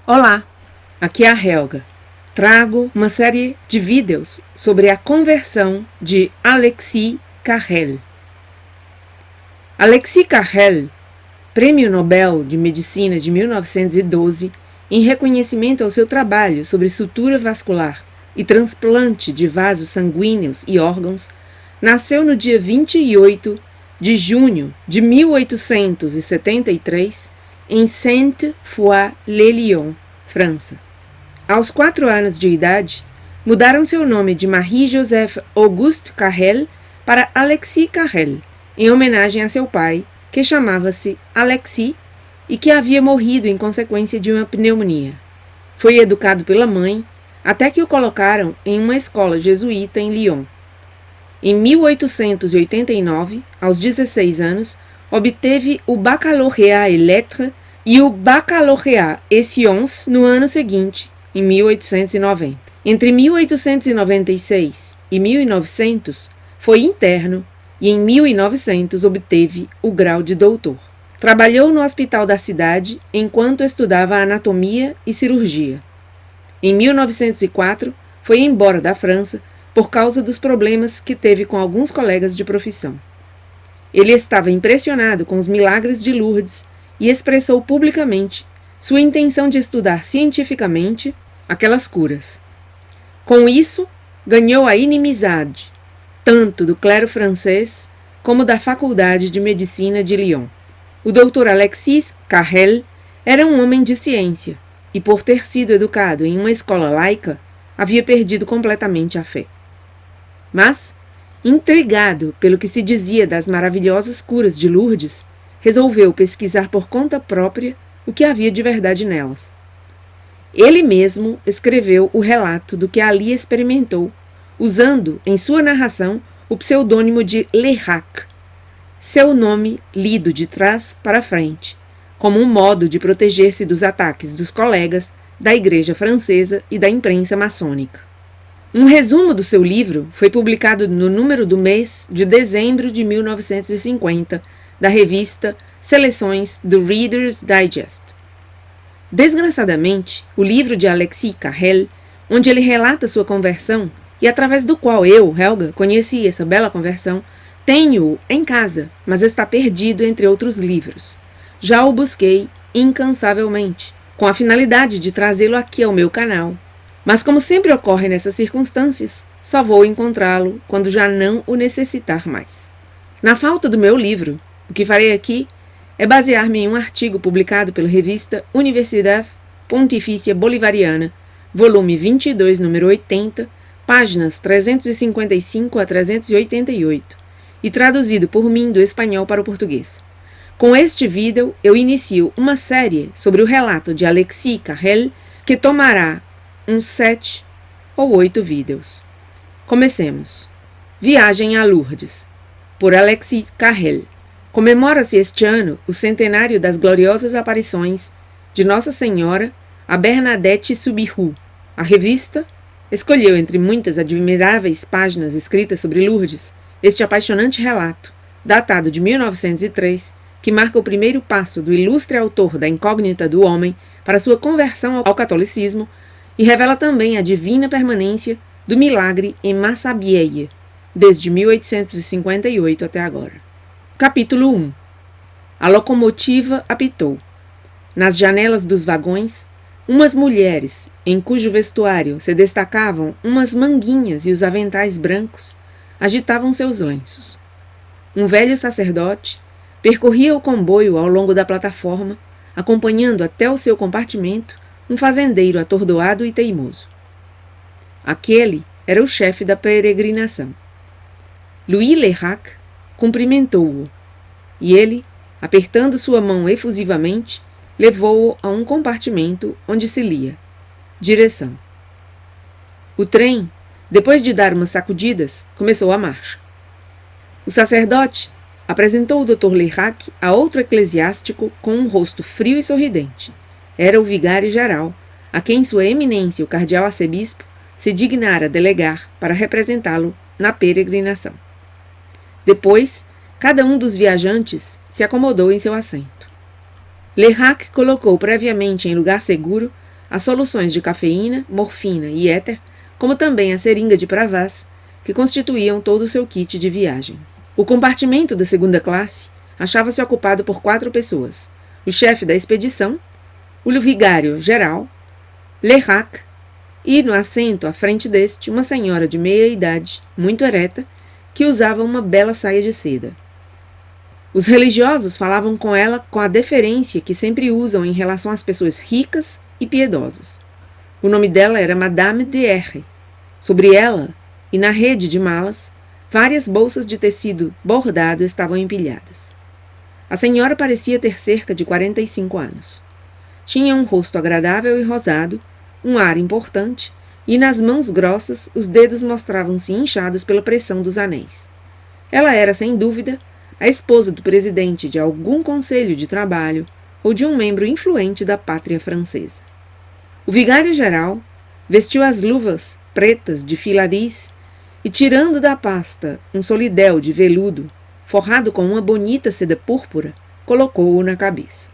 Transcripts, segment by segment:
Olá, aqui é a Helga. Trago uma série de vídeos sobre a conversão de Alexis Carrel. Alexis Carrel, Prêmio Nobel de Medicina de 1912, em reconhecimento ao seu trabalho sobre sutura vascular e transplante de vasos sanguíneos e órgãos, nasceu no dia 28 de junho de 1873 em Sainte-Foy-les-Lyons, França. Aos 4 anos de idade, mudaram seu nome de Marie-Joseph Auguste Carrel para Alexis Carrel, em homenagem a seu pai, que chamava-se Alexis e que havia morrido em consequência de uma pneumonia. Foi educado pela mãe, até que o colocaram em uma escola jesuíta em Lyon. Em 1889, aos 16 anos, obteve o Baccalauréat et Lettres e o Baccalauréat et Sciences no ano seguinte, em 1890. Entre 1896 e 1900, foi interno e em 1900 obteve o grau de doutor. Trabalhou no hospital da cidade enquanto estudava anatomia e cirurgia. Em 1904, foi embora da França por causa dos problemas que teve com alguns colegas de profissão. Ele estava impressionado com os milagres de Lourdes e expressou publicamente sua intenção de estudar cientificamente aquelas curas. Com isso, ganhou a inimizade, tanto do clero francês como da Faculdade de Medicina de Lyon. O Dr. Alexis Carrel era um homem de ciência e, por ter sido educado em uma escola laica, havia perdido completamente a fé. Mas, intrigado pelo que se dizia das maravilhosas curas de Lourdes, resolveu pesquisar por conta própria o que havia de verdade nelas. Ele mesmo escreveu o relato do que ali experimentou, usando em sua narração o pseudônimo de Lerach, seu nome lido de trás para frente, como um modo de proteger-se dos ataques dos colegas da Igreja Francesa e da imprensa maçônica. Um resumo do seu livro foi publicado no número do mês de dezembro de 1950, da revista Seleções do Reader's Digest. Desgraçadamente, o livro de Alexis Carrel, onde ele relata sua conversão, e através do qual eu, Helga, conheci essa bela conversão, tenho-o em casa, mas está perdido entre outros livros. Já o busquei incansavelmente, com a finalidade de trazê-lo aqui ao meu canal. Mas como sempre ocorre nessas circunstâncias, só vou encontrá-lo quando já não o necessitar mais. Na falta do meu livro, o que farei aqui é basear-me em um artigo publicado pela revista Universidade Pontifícia Bolivariana, volume 22, número 80, páginas 355 a 388, e traduzido por mim do espanhol para o português. Com este vídeo, eu inicio uma série sobre o relato de Alexis Carrel, que tomará uns 7 ou 8 vídeos. Comecemos. Viagem a Lourdes, por Alexis Carrel. Comemora-se este ano o centenário das gloriosas aparições de Nossa Senhora a Bernadette Soubirous. A revista escolheu, entre muitas admiráveis páginas escritas sobre Lourdes, este apaixonante relato, datado de 1903, que marca o primeiro passo do ilustre autor da Incógnita do Homem para sua conversão ao catolicismo e revela também a divina permanência do milagre em Massabielle, desde 1858 até agora. Capítulo 1. A locomotiva apitou. Nas janelas dos vagões, umas mulheres, em cujo vestuário se destacavam umas manguinhas e os aventais brancos, agitavam seus lenços. Um velho sacerdote percorria o comboio ao longo da plataforma, acompanhando até o seu compartimento um fazendeiro atordoado e teimoso. Aquele era o chefe da peregrinação. Louis Lerach cumprimentou-o, e ele, apertando sua mão efusivamente, levou-o a um compartimento onde se lia: direção. O trem, depois de dar umas sacudidas, começou a marcha. O sacerdote apresentou o Dr. Lerach a outro eclesiástico com um rosto frio e sorridente. Era o vigário-geral, a quem sua eminência, o cardeal arcebispo, se dignara delegar para representá-lo na peregrinação. Depois, cada um dos viajantes se acomodou em seu assento. Lerach colocou previamente em lugar seguro as soluções de cafeína, morfina e éter, como também a seringa de Pravaz, que constituíam todo o seu kit de viagem. O compartimento da segunda classe achava-se ocupado por 4 pessoas: o chefe da expedição, o vigário-geral, Lerrac, e no assento à frente deste, uma senhora de meia idade, muito ereta, que usava uma bela saia de seda. Os religiosos falavam com ela com a deferência que sempre usam em relação às pessoas ricas e piedosas. O nome dela era Madame de R. Sobre ela, e na rede de malas, várias bolsas de tecido bordado estavam empilhadas. A senhora parecia ter cerca de 45 anos. Tinha um rosto agradável e rosado, um ar importante, e nas mãos grossas os dedos mostravam-se inchados pela pressão dos anéis. Ela era, sem dúvida, a esposa do presidente de algum conselho de trabalho ou de um membro influente da pátria francesa. O vigário-geral vestiu as luvas pretas de filadis e, tirando da pasta um solidéu de veludo, forrado com uma bonita seda púrpura, colocou-o na cabeça.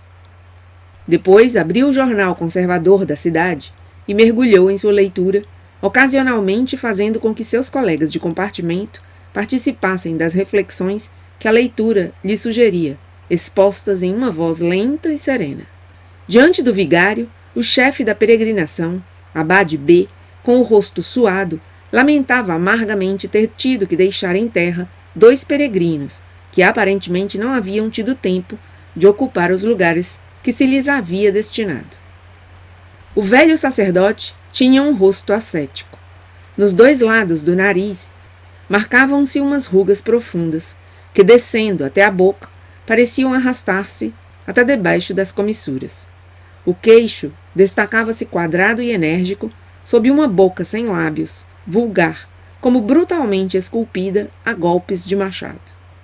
Depois abriu o jornal conservador da cidade e mergulhou em sua leitura, ocasionalmente fazendo com que seus colegas de compartimento participassem das reflexões que a leitura lhe sugeria, expostas em uma voz lenta e serena. Diante do vigário, o chefe da peregrinação, Abade B, com o rosto suado, lamentava amargamente ter tido que deixar em terra 2 peregrinos, que aparentemente não haviam tido tempo de ocupar os lugares que se lhes havia destinado. O velho sacerdote tinha um rosto ascético. Nos 2 lados do nariz marcavam-se umas rugas profundas, que, descendo até a boca, pareciam arrastar-se até debaixo das comissuras. O queixo destacava-se quadrado e enérgico sob uma boca sem lábios, vulgar, como brutalmente esculpida a golpes de machado.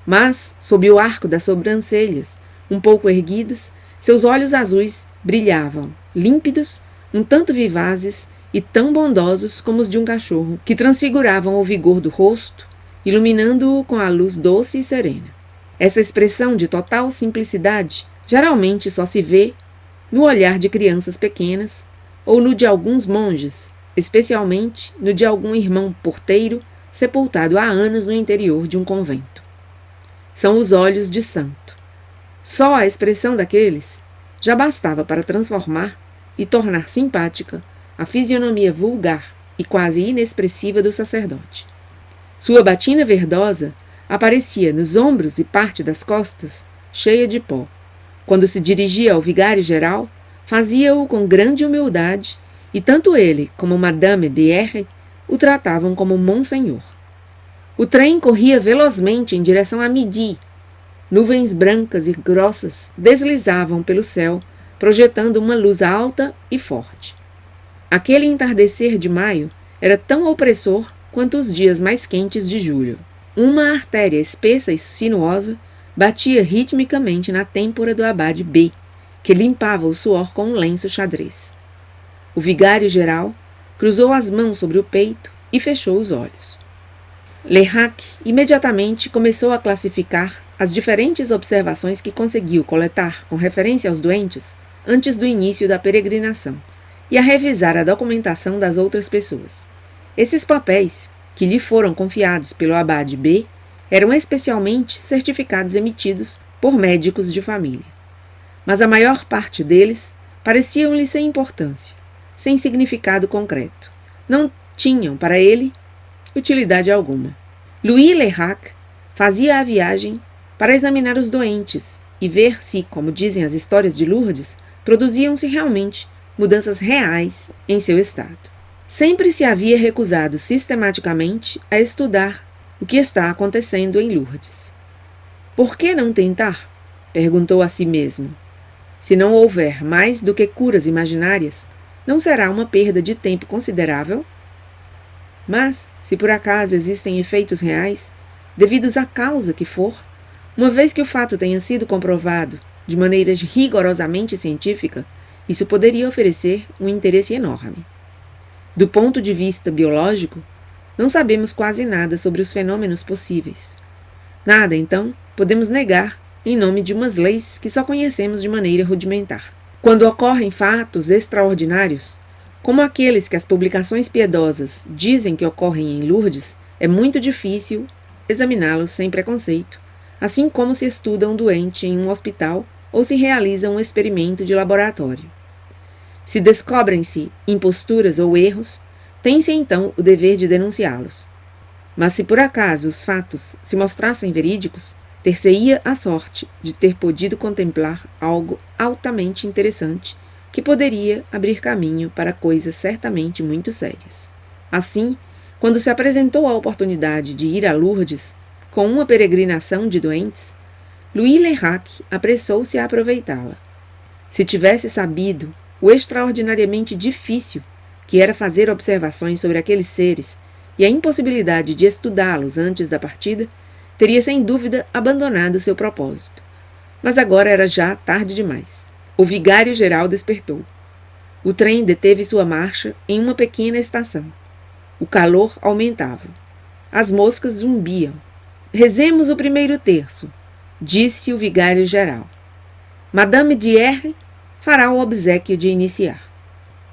Mas, sob o arco das sobrancelhas, um pouco erguidas, seus olhos azuis brilhavam, límpidos, um tanto vivazes e tão bondosos como os de um cachorro, que transfiguravam o vigor do rosto, iluminando-o com a luz doce e serena. Essa expressão de total simplicidade geralmente só se vê no olhar de crianças pequenas ou no de alguns monges, especialmente no de algum irmão porteiro sepultado há anos no interior de um convento. São os olhos de santo. Só a expressão daqueles já bastava para transformar e tornar simpática a fisionomia vulgar e quase inexpressiva do sacerdote. Sua batina verdosa aparecia nos ombros e parte das costas cheia de pó. Quando se dirigia ao vigário-geral, fazia-o com grande humildade, e tanto ele como Madame de R o tratavam como Monsenhor. O trem corria velozmente em direção a Midi. Nuvens brancas e grossas deslizavam pelo céu, projetando uma luz alta e forte. Aquele entardecer de maio era tão opressor quanto os dias mais quentes de julho. Uma artéria espessa e sinuosa batia ritmicamente na têmpora do abade B, que limpava o suor com um lenço xadrez. O vigário-geral cruzou as mãos sobre o peito e fechou os olhos. Lerrac imediatamente começou a classificar as diferentes observações que conseguiu coletar com referência aos doentes antes do início da peregrinação e a revisar a documentação das outras pessoas. Esses papéis, que lhe foram confiados pelo abade B, eram especialmente certificados emitidos por médicos de família. Mas a maior parte deles pareciam-lhe sem importância, sem significado concreto. Não tinham, para ele, utilidade alguma. Louis Lerrac fazia a viagem para examinar os doentes e ver se, como dizem as histórias de Lourdes, produziam-se realmente mudanças reais em seu estado. Sempre se havia recusado sistematicamente a estudar o que está acontecendo em Lourdes. Por que não tentar? Perguntou a si mesmo. Se não houver mais do que curas imaginárias, não será uma perda de tempo considerável? Mas, se por acaso existem efeitos reais, devidos à causa que for, uma vez que o fato tenha sido comprovado de maneira rigorosamente científica, isso poderia oferecer um interesse enorme. Do ponto de vista biológico, não sabemos quase nada sobre os fenômenos possíveis. Nada, então, podemos negar em nome de umas leis que só conhecemos de maneira rudimentar. Quando ocorrem fatos extraordinários, Como aqueles que as publicações piedosas dizem que ocorrem em Lourdes, é muito difícil examiná-los sem preconceito, assim como se estuda um doente em um hospital ou se realiza um experimento de laboratório. Se descobrem-se imposturas ou erros, tem-se então o dever de denunciá-los. Mas se por acaso os fatos se mostrassem verídicos, ter-se-ia a sorte de ter podido contemplar algo altamente interessante que poderia abrir caminho para coisas certamente muito sérias. Assim, quando se apresentou a oportunidade de ir a Lourdes com uma peregrinação de doentes, Louis Leyrach apressou-se a aproveitá-la. Se tivesse sabido o extraordinariamente difícil que era fazer observações sobre aqueles seres e a impossibilidade de estudá-los antes da partida, teria sem dúvida abandonado seu propósito. Mas agora era já tarde demais. O vigário-geral despertou. O trem deteve sua marcha em uma pequena estação. O calor aumentava. As moscas zumbiam. Rezemos o primeiro terço, disse o vigário-geral. Madame de R. fará o obséquio de iniciar.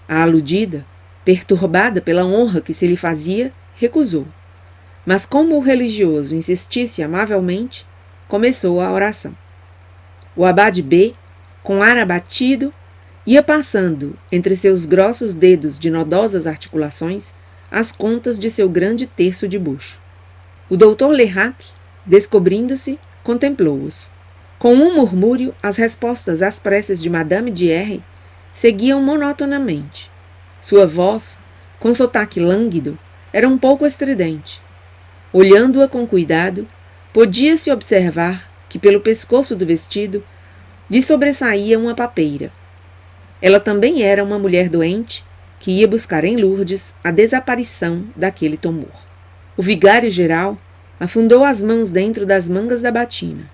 A aludida, perturbada pela honra que se lhe fazia, recusou. Mas como o religioso insistisse amavelmente, começou a oração. O abade B, com ar abatido, ia passando entre seus grossos dedos de nodosas articulações as contas de seu grande terço de bucho. O doutor Leyrach, descobrindo-se, contemplou-os. Com um murmúrio, as respostas às preces de Madame de R. seguiam monotonamente. Sua voz, com sotaque lânguido, era um pouco estridente. Olhando-a com cuidado, podia-se observar que pelo pescoço do vestido lhe sobressaía uma papeira. Ela também era uma mulher doente que ia buscar em Lourdes a desaparição daquele tumor. O vigário-geral afundou as mãos dentro das mangas da batina.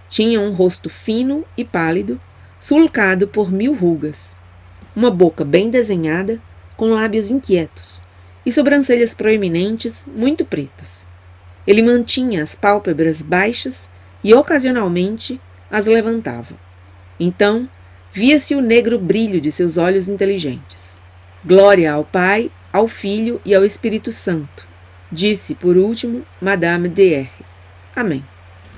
Tinha um rosto fino e pálido, sulcado por 1000 rugas, uma boca bem desenhada, com lábios inquietos, e sobrancelhas proeminentes muito pretas. Ele mantinha as pálpebras baixas e, ocasionalmente, as levantava. Então, via-se o negro brilho de seus olhos inteligentes. Glória ao Pai, ao Filho e ao Espírito Santo, disse, por último, Madame de R. Amém.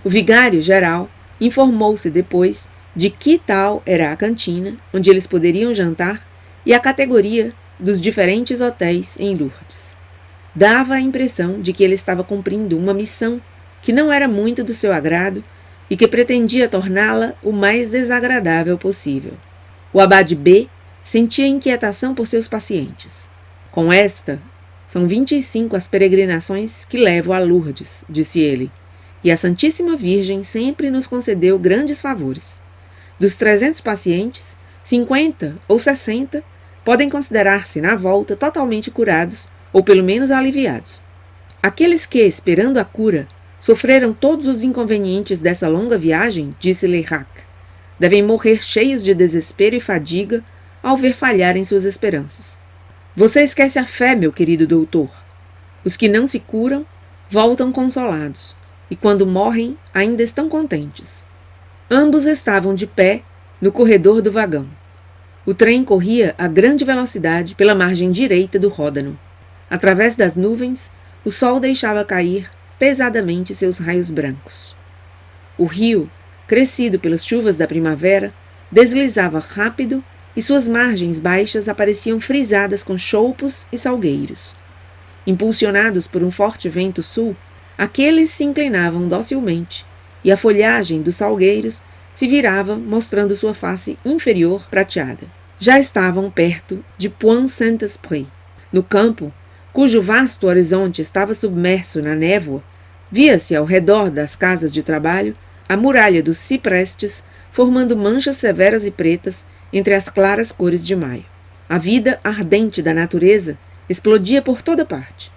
O vigário-geral informou-se depois de que tal era a cantina onde eles poderiam jantar e a categoria dos diferentes hotéis em Lourdes. Dava a impressão de que ele estava cumprindo uma missão que não era muito do seu agrado e que pretendia torná-la o mais desagradável possível. O abade B sentia inquietação por seus pacientes. Com esta, são 25 as peregrinações que levo a Lourdes, disse ele, e a Santíssima Virgem sempre nos concedeu grandes favores. Dos 300 pacientes, 50 ou 60 podem considerar-se, na volta, totalmente curados ou pelo menos aliviados. Aqueles que, esperando a cura, sofreram todos os inconvenientes dessa longa viagem, disse Leyrach, devem morrer cheios de desespero e fadiga ao ver falharem suas esperanças. Você esquece a fé, meu querido doutor. Os que não se curam voltam consolados, e quando morrem ainda estão contentes. Ambos estavam de pé no corredor do vagão. O trem corria a grande velocidade pela margem direita do Ródano. Através das nuvens, o sol deixava cair pesadamente seus raios brancos. O rio, crescido pelas chuvas da primavera, deslizava rápido e suas margens baixas apareciam frisadas com choupos e salgueiros. Impulsionados por um forte vento sul, aqueles se inclinavam docilmente, e a folhagem dos salgueiros se virava mostrando sua face inferior prateada. Já estavam perto de Pointe-Saint-Esprit. No campo, cujo vasto horizonte estava submerso na névoa, via-se ao redor das casas de trabalho a muralha dos ciprestes formando manchas severas e pretas entre as claras cores de maio. A vida ardente da natureza explodia por toda parte.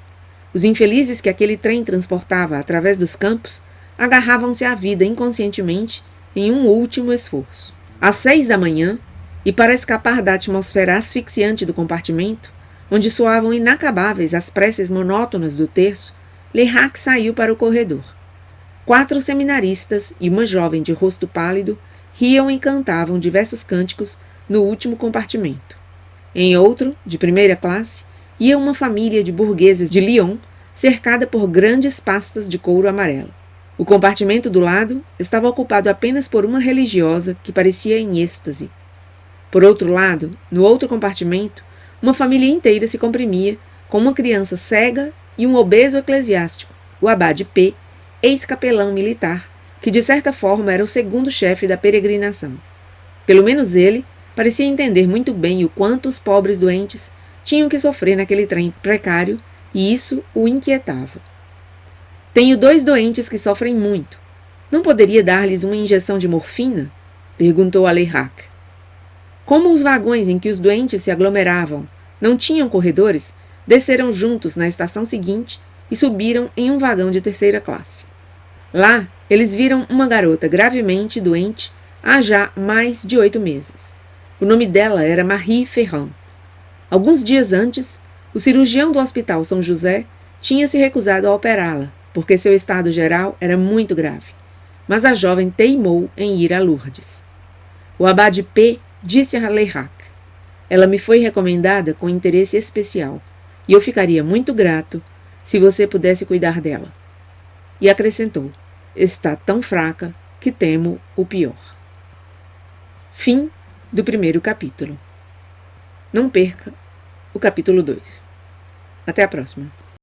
Os infelizes que aquele trem transportava através dos campos agarravam-se à vida inconscientemente em um último esforço. Às 6 da manhã, e para escapar da atmosfera asfixiante do compartimento, onde soavam inacabáveis as preces monótonas do terço, Leyrach saiu para o corredor. 4 seminaristas e uma jovem de rosto pálido riam e cantavam diversos cânticos no último compartimento. Em outro, de primeira classe, ia uma família de burgueses de Lyon, cercada por grandes pastas de couro amarelo. O compartimento do lado estava ocupado apenas por uma religiosa que parecia em êxtase. Por outro lado, no outro compartimento, uma família inteira se comprimia, com uma criança cega e um obeso eclesiástico, o abade P., ex-capelão militar, que de certa forma era o segundo chefe da peregrinação. Pelo menos ele parecia entender muito bem o quanto os pobres doentes tinham que sofrer naquele trem precário, e isso o inquietava. Tenho 2 doentes que sofrem muito. Não poderia dar-lhes uma injeção de morfina? Perguntou Aleyrach. Como os vagões em que os doentes se aglomeravam não tinham corredores, desceram juntos na estação seguinte e subiram em um vagão de terceira classe. Lá, eles viram uma garota gravemente doente há já mais de 8 meses. O nome dela era Marie Ferrand. Alguns dias antes, o cirurgião do Hospital São José tinha se recusado a operá-la, porque seu estado geral era muito grave. Mas a jovem teimou em ir a Lourdes. O abade P. disse a Aleyrach: ela me foi recomendada com interesse especial, e eu ficaria muito grato se você pudesse cuidar dela. E acrescentou: está tão fraca que temo o pior. Fim do primeiro capítulo. Não perca o capítulo 2. Até a próxima.